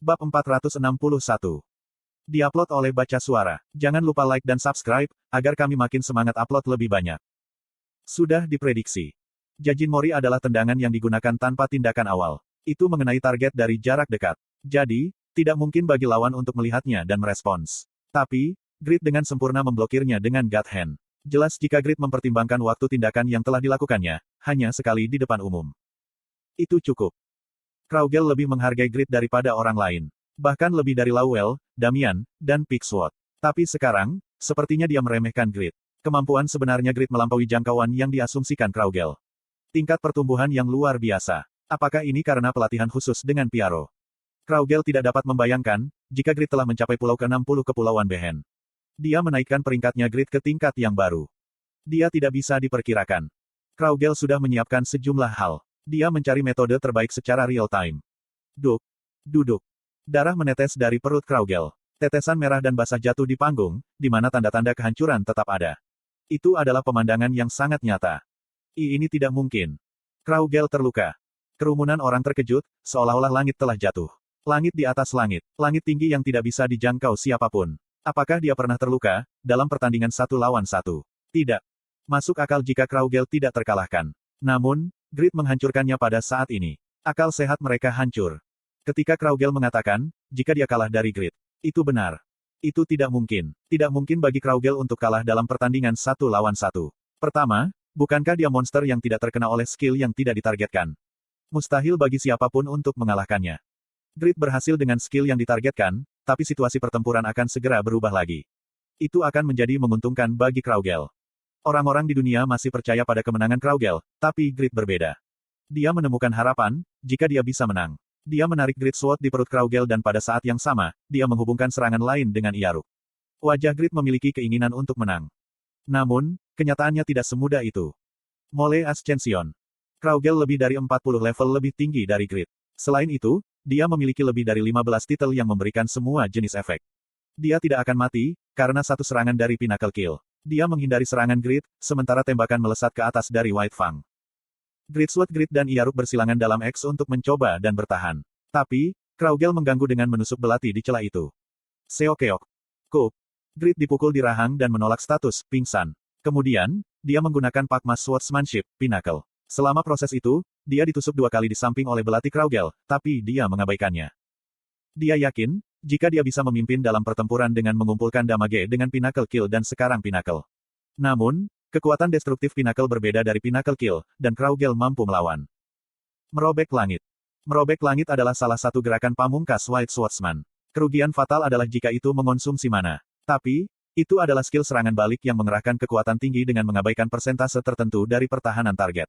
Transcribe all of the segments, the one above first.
Bab 461. Diupload oleh Baca Suara. Jangan lupa like dan subscribe, agar kami makin semangat upload lebih banyak. Sudah diprediksi. Jajin Mori adalah tendangan yang digunakan tanpa tindakan awal. Itu mengenai target dari jarak dekat. Jadi, tidak mungkin bagi lawan untuk melihatnya dan merespons. Tapi, Grid dengan sempurna memblokirnya dengan God Hand. Jelas jika Grid mempertimbangkan waktu tindakan yang telah dilakukannya, hanya sekali di depan umum. Itu cukup. Kraugel lebih menghargai Grid daripada orang lain. Bahkan lebih dari Lowell, Damian, dan Pigsword. Tapi sekarang, sepertinya dia meremehkan Grid. Kemampuan sebenarnya Grid melampaui jangkauan yang diasumsikan Kraugel. Tingkat pertumbuhan yang luar biasa. Apakah ini karena pelatihan khusus dengan Piaro? Kraugel tidak dapat membayangkan, jika Grid telah mencapai pulau ke-60 Kepulauan Behen. Dia menaikkan peringkatnya Grid ke tingkat yang baru. Dia tidak bisa diperkirakan. Kraugel sudah menyiapkan sejumlah hal. Dia mencari metode terbaik secara real-time. Duduk. Darah menetes dari perut Kraugel. Tetesan merah dan basah jatuh di panggung, di mana tanda-tanda kehancuran tetap ada. Itu adalah pemandangan yang sangat nyata. Ini tidak mungkin. Kraugel terluka. Kerumunan orang terkejut, seolah-olah langit telah jatuh. Langit di atas langit. Langit tinggi yang tidak bisa dijangkau siapapun. Apakah dia pernah terluka, dalam pertandingan 1 lawan 1? Tidak. Masuk akal jika Kraugel tidak terkalahkan. Namun, Grid menghancurkannya pada saat ini. Akal sehat mereka hancur. Ketika Kraugel mengatakan, jika dia kalah dari Grid. Itu benar. Itu tidak mungkin. Tidak mungkin bagi Kraugel untuk kalah dalam pertandingan 1 lawan 1. Pertama, bukankah dia monster yang tidak terkena oleh skill yang tidak ditargetkan? Mustahil bagi siapapun untuk mengalahkannya. Grid berhasil dengan skill yang ditargetkan, tapi situasi pertempuran akan segera berubah lagi. Itu akan menjadi menguntungkan bagi Kraugel. Orang-orang di dunia masih percaya pada kemenangan Kraugel, tapi Grid berbeda. Dia menemukan harapan, jika dia bisa menang. Dia menarik Grid Sword di perut Kraugel dan pada saat yang sama, dia menghubungkan serangan lain dengan Iaruk. Wajah Grid memiliki keinginan untuk menang. Namun, kenyataannya tidak semudah itu. Mole Ascension. Kraugel lebih dari 40 level lebih tinggi dari Grid. Selain itu, dia memiliki lebih dari 15 titel yang memberikan semua jenis efek. Dia tidak akan mati, karena satu serangan dari Pinnacle Kill. Dia menghindari serangan Grid, sementara tembakan melesat ke atas dari White Fang. Gridsword Grid dan Iaruk bersilangan dalam X untuk mencoba dan bertahan. Tapi, Kraugel mengganggu dengan menusuk belati di celah itu. Seokeok. Kup. Grid dipukul di rahang dan menolak status pingsan. Kemudian, dia menggunakan Pakmas Swordsmanship, Pinnacle. Selama proses itu, dia ditusuk 2 kali di samping oleh belati Kraugel, tapi dia mengabaikannya. Dia yakin, jika dia bisa memimpin dalam pertempuran dengan mengumpulkan damage dengan Pinnacle Kill dan sekarang Pinnacle. Namun, kekuatan destruktif Pinnacle berbeda dari Pinnacle Kill, dan Kraugel mampu melawan. Merobek langit. Merobek langit adalah salah satu gerakan pamungkas White Swordsman. Kerugian fatal adalah jika itu mengonsumsi mana. Tapi, itu adalah skill serangan balik yang mengerahkan kekuatan tinggi dengan mengabaikan persentase tertentu dari pertahanan target.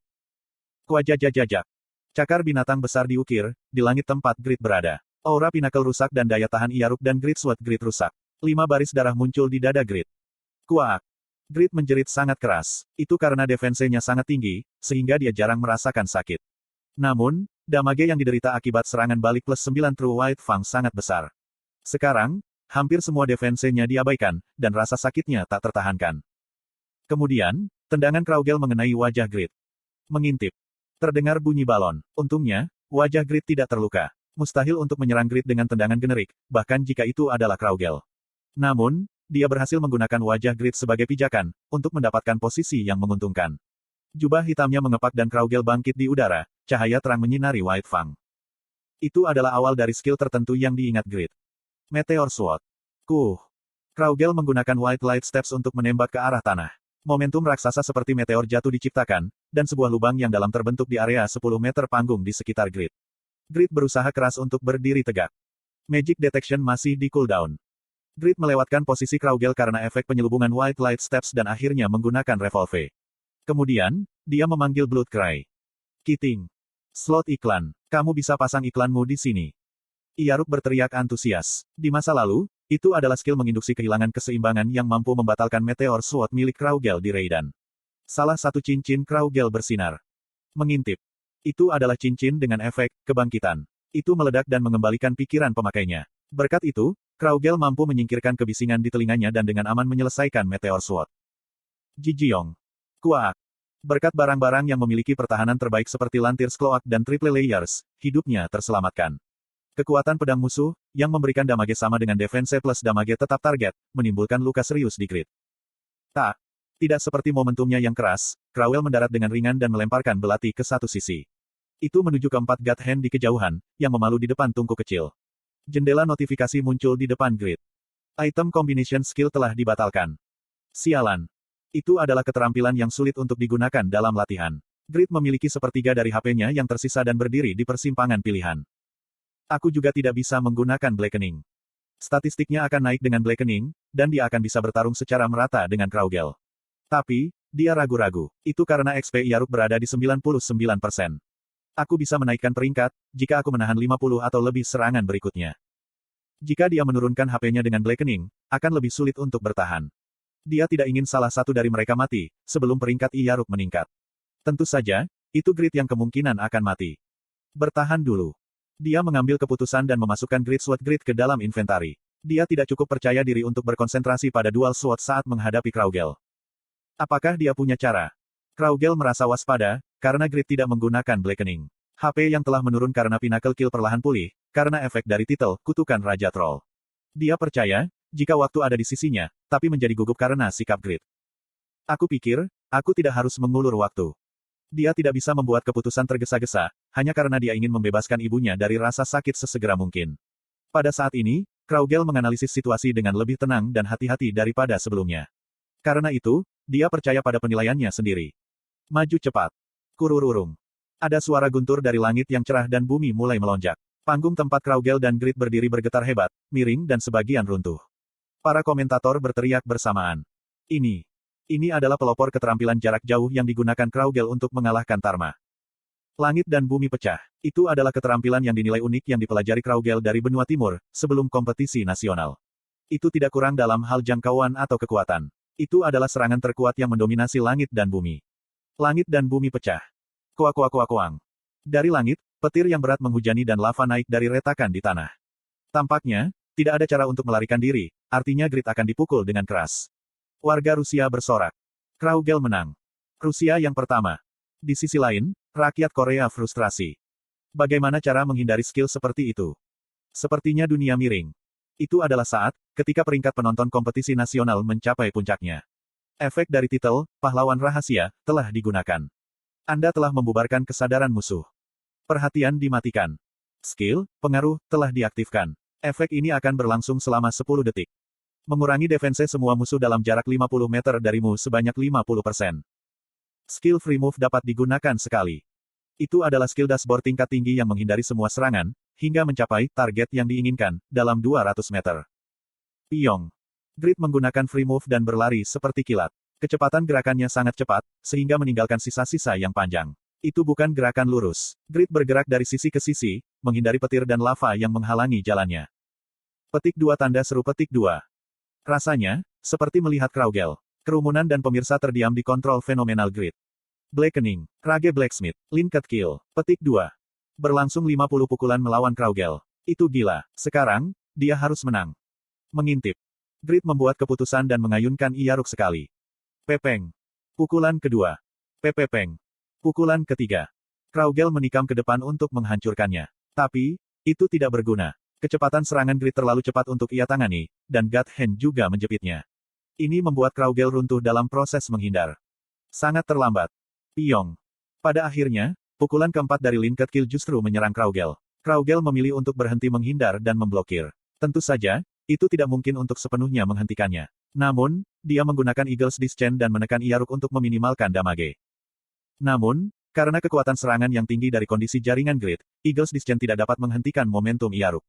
Kuajajajajak. Cakar binatang besar diukir, di langit tempat Grid berada. Aura Pinnacle rusak dan daya tahan Iaruk dan Gridsword Grid rusak. 5 baris darah muncul di dada Grid. Kuak. Grid menjerit sangat keras. Itu karena defense-nya sangat tinggi, sehingga dia jarang merasakan sakit. Namun, damage yang diderita akibat serangan balik plus 9 True White Fang sangat besar. Sekarang, hampir semua defense-nya diabaikan, dan rasa sakitnya tak tertahankan. Kemudian, tendangan Kraugel mengenai wajah Grid. Mengintip. Terdengar bunyi balon. Untungnya, wajah Grid tidak terluka. Mustahil untuk menyerang Grid dengan tendangan generik, bahkan jika itu adalah Kraugel. Namun, dia berhasil menggunakan wajah Grid sebagai pijakan, untuk mendapatkan posisi yang menguntungkan. Jubah hitamnya mengepak dan Kraugel bangkit di udara, cahaya terang menyinari White Fang. Itu adalah awal dari skill tertentu yang diingat Grid. Meteor Sword. Kraugel menggunakan White Light Steps untuk menembak ke arah tanah. Momentum raksasa seperti meteor jatuh diciptakan, dan sebuah lubang yang dalam terbentuk di area 10 meter panggung di sekitar Grid. Grid berusaha keras untuk berdiri tegak. Magic Detection masih di cooldown. Grid melewatkan posisi Kraugel karena efek penyelubungan White Light Steps dan akhirnya menggunakan Revolve. Kemudian, dia memanggil Blood Cry. Kiting. Slot iklan. Kamu bisa pasang iklanmu di sini. Iaruk berteriak antusias. Di masa lalu, itu adalah skill menginduksi kehilangan keseimbangan yang mampu membatalkan Meteor Sword milik Kraugel di Raiden. Salah satu cincin Kraugel bersinar. Mengintip. Itu adalah cincin dengan efek kebangkitan. Itu meledak dan mengembalikan pikiran pemakainya. Berkat itu, Kraugel mampu menyingkirkan kebisingan di telinganya dan dengan aman menyelesaikan Meteor Sword. Jijiong. Kuak. Berkat barang-barang yang memiliki pertahanan terbaik seperti Lantir's Cloak dan Triple Layers, hidupnya terselamatkan. Kekuatan pedang musuh, yang memberikan damage sama dengan defense plus damage tetap target, menimbulkan luka serius di Grid. Tidak seperti momentumnya yang keras, Crowell mendarat dengan ringan dan melemparkan belati ke satu sisi. Itu menuju ke 4 God Hand di kejauhan, yang memalu di depan tungku kecil. Jendela notifikasi muncul di depan Grid. Item combination skill telah dibatalkan. Sialan. Itu adalah keterampilan yang sulit untuk digunakan dalam latihan. Grid memiliki sepertiga dari HP-nya yang tersisa dan berdiri di persimpangan pilihan. Aku juga tidak bisa menggunakan Blackening. Statistiknya akan naik dengan Blackening, dan dia akan bisa bertarung secara merata dengan Kraugel. Tapi, dia ragu-ragu. Itu karena XP Yaruk berada di 99%. Aku bisa menaikkan peringkat, jika aku menahan 50 atau lebih serangan berikutnya. Jika dia menurunkan HP-nya dengan Blackening, akan lebih sulit untuk bertahan. Dia tidak ingin salah satu dari mereka mati, sebelum peringkat Yaruk meningkat. Tentu saja, itu Grid yang kemungkinan akan mati. Bertahan dulu. Dia mengambil keputusan dan memasukkan Great Sword Grid ke dalam inventari. Dia tidak cukup percaya diri untuk berkonsentrasi pada Dual Sword saat menghadapi Kraugel. Apakah dia punya cara? Kraugel merasa waspada, karena Grid tidak menggunakan Blackening. HP yang telah menurun karena Pinnacle Kill perlahan pulih, karena efek dari titel, Kutukan Raja Troll. Dia percaya, jika waktu ada di sisinya, tapi menjadi gugup karena sikap Grid. Aku pikir, aku tidak harus mengulur waktu. Dia tidak bisa membuat keputusan tergesa-gesa, hanya karena dia ingin membebaskan ibunya dari rasa sakit sesegera mungkin. Pada saat ini, Kraugel menganalisis situasi dengan lebih tenang dan hati-hati daripada sebelumnya. Karena itu, dia percaya pada penilaiannya sendiri. Maju cepat. Kurururung. Ada suara guntur dari langit yang cerah dan bumi mulai melonjak. Panggung tempat Kraugel dan Grid berdiri bergetar hebat, miring dan sebagian runtuh. Para komentator berteriak bersamaan. Ini adalah pelopor keterampilan jarak jauh yang digunakan Kraugel untuk mengalahkan Tarma. Langit dan bumi pecah. Itu adalah keterampilan yang dinilai unik yang dipelajari Kraugel dari benua timur, sebelum kompetisi nasional. Itu tidak kurang dalam hal jangkauan atau kekuatan. Itu adalah serangan terkuat yang mendominasi langit dan bumi. Langit dan bumi pecah. Kuak-kuak-kuak-kuang. Dari langit, petir yang berat menghujani dan lava naik dari retakan di tanah. Tampaknya, tidak ada cara untuk melarikan diri, artinya Grid akan dipukul dengan keras. Warga Rusia bersorak. Kraugel menang. Rusia yang pertama. Di sisi lain, rakyat Korea frustrasi. Bagaimana cara menghindari skill seperti itu? Sepertinya dunia miring. Itu adalah saat, ketika peringkat penonton kompetisi nasional mencapai puncaknya. Efek dari titel, pahlawan rahasia, telah digunakan. Anda telah membubarkan kesadaran musuh. Perhatian dimatikan. Skill, pengaruh, telah diaktifkan. Efek ini akan berlangsung selama 10 detik. Mengurangi defense semua musuh dalam jarak 50 meter darimu sebanyak 50%. Skill Free Move dapat digunakan sekali. Itu adalah skill dashboard tingkat tinggi yang menghindari semua serangan, hingga mencapai target yang diinginkan, dalam 200 meter. Piyong. Grid menggunakan Free Move dan berlari seperti kilat. Kecepatan gerakannya sangat cepat, sehingga meninggalkan sisa-sisa yang panjang. Itu bukan gerakan lurus. Grid bergerak dari sisi ke sisi, menghindari petir dan lava yang menghalangi jalannya. Petik 2 tanda seru petik 2. Rasanya, seperti melihat Kraugel. Kerumunan dan pemirsa terdiam di kontrol fenomenal Grid. Blackening. Rage Blacksmith. Linked Kill. Petik 2. Berlangsung 50 pukulan melawan Kraugel. Itu gila. Sekarang, dia harus menang. Mengintip. Grid membuat keputusan dan mengayunkan Yaruk sekali. Pepeng. Pukulan kedua. Pepepeng. Pukulan ketiga. Kraugel menikam ke depan untuk menghancurkannya. Tapi, itu tidak berguna. Kecepatan serangan Grid terlalu cepat untuk ia tangani, dan God Hand juga menjepitnya. Ini membuat Kraugel runtuh dalam proses menghindar. Sangat terlambat. Piyong. Pada akhirnya, pukulan keempat dari Linked Kill justru menyerang Kraugel. Kraugel memilih untuk berhenti menghindar dan memblokir. Tentu saja, itu tidak mungkin untuk sepenuhnya menghentikannya. Namun, dia menggunakan Eagle's Discent dan menekan Yaruk untuk meminimalkan damage. Namun, karena kekuatan serangan yang tinggi dari kondisi jaringan Grid, Eagle's Discent tidak dapat menghentikan momentum Yaruk.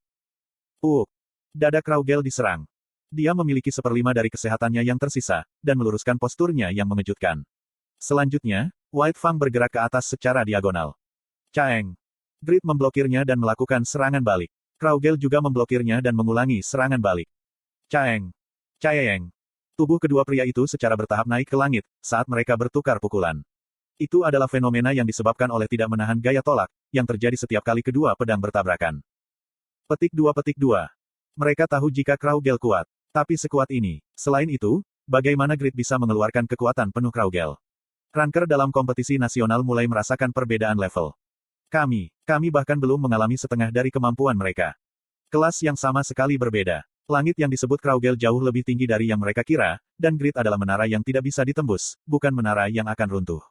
Dada Kraugel diserang. Dia memiliki 1/5 dari kesehatannya yang tersisa, dan meluruskan posturnya yang mengejutkan. Selanjutnya, White Fang bergerak ke atas secara diagonal. Caeng. Grid memblokirnya dan melakukan serangan balik. Kraugel juga memblokirnya dan mengulangi serangan balik. Caeng. Caeng. Tubuh kedua pria itu secara bertahap naik ke langit, saat mereka bertukar pukulan. Itu adalah fenomena yang disebabkan oleh tidak menahan gaya tolak, yang terjadi setiap kali kedua pedang bertabrakan. Petik 2. Mereka tahu jika Kraugel kuat. Tapi sekuat ini. Selain itu, bagaimana Grid bisa mengeluarkan kekuatan penuh Kraugel? Ranker dalam kompetisi nasional mulai merasakan perbedaan level. Kami bahkan belum mengalami setengah dari kemampuan mereka. Kelas yang sama sekali berbeda. Langit yang disebut Kraugel jauh lebih tinggi dari yang mereka kira, dan Grid adalah menara yang tidak bisa ditembus, bukan menara yang akan runtuh.